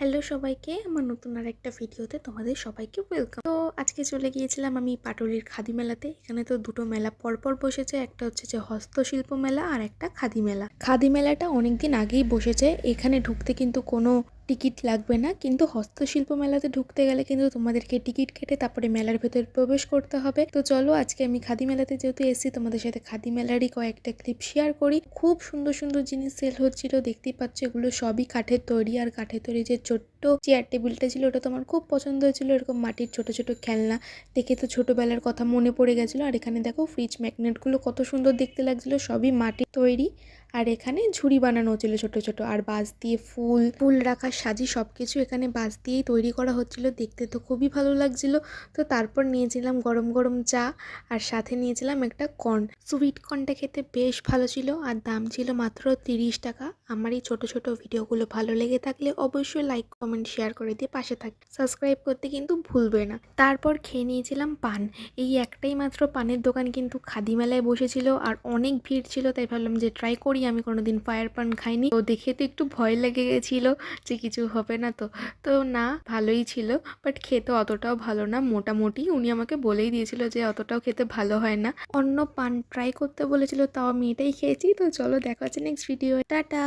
Hello সবাইকে, আমার নতুন আর একটা ভিডিওতে তোমাদের সবাইকে ওয়েলকাম। তো আজকে চলে গিয়েছিলাম আমি পাটুলির খাদি মেলাতে। এখানে তো দুটো মেলা পরপর বসেছে, একটা হচ্ছে যে হস্তশিল্প মেলা আর একটা খাদি মেলা। খাদি মেলাটা অনেকদিন আগেই বসেছে। এখানে ঢুকতে কিন্তু কোনো টিকিট লাগবে না, কিন্তু হস্তশিল্প মেলাতে ঢুকতে গেলে কিন্তু তোমাদেরকে টিকিট কেটে তারপরে মেলার ভেতর প্রবেশ করতে হবে। তো চলো আজকে আমি খাদি মেলাতে যেহেতু এসেছি, তোমাদের সাথে খাদি মেলারই কয়েকটা ক্লিপ শেয়ার করি। খুব সুন্দর সুন্দর জিনিস সেল হচ্ছিল, দেখতেই পাচ্ছ এগুলো সবই কাঠের তৈরি। আর কাঠের তৈরি যে ছোট্ট চেয়ার টেবিলটা ছিল ওটা তো আমার খুব পছন্দ হয়েছিল। এরকম মাটির ছোট ছোট খেলনা দেখে তো ছোটবেলার কথা মনে পড়ে গেছিলো। আর এখানে দেখো ফ্রিজ ম্যাগনেটগুলো কত সুন্দর দেখতে লাগছিল, সবই মাটির তৈরি। আর এখানে ঝুড়ি বানানো হচ্ছিল ছোট ছোট, আর বাঁশ দিয়ে ফুল ফুল রাখার সাজি সবকিছু এখানে বাঁশ দিয়েই তৈরি করা হচ্ছিল। দেখতে তো খুবই ভালো লাগছিল। তো তারপর নিয়েছিলাম গরম গরম চা, আর সাথে নিয়েছিলাম একটা কর্ন। সুইট কর্নটা খেতে বেশ ভালো ছিল, আর দাম ছিল মাত্র 30 টাকা। আমার এই ছোট ছোট ভিডিওগুলো ভালো লেগে থাকলে অবশ্যই লাইক কমেন্ট শেয়ার করে দিয়ে পাশে থাকবে, সাবস্ক্রাইব করতে কিন্তু ভুলবে না। তারপর খেয়ে নিয়েছিলাম পান। এই একটাই মাত্র পানের দোকান কিন্তু খাদি মেলায় বসেছিল, আর অনেক ভিড় ছিল, তাই ভাবলাম যে ট্রাই করি। আমি কোনোদিন ফায়ার পান খাইনি, তো দেখে তো একটু ভয় লেগে গেছিল যে কিছু হবে না। তো না, ভালোই ছিল, বাট খেতে অতটাও ভালো না। মোটামুটি উনি আমাকে বলেই দিয়েছিল যে অতটাও খেতে ভালো হয় না। অন্য পান ট্রাই করতে বলেছিল, তাও আমি এটাই খেয়েছি। তো চলো দেখা হচ্ছে নেক্সট ভিডিও, টাটা।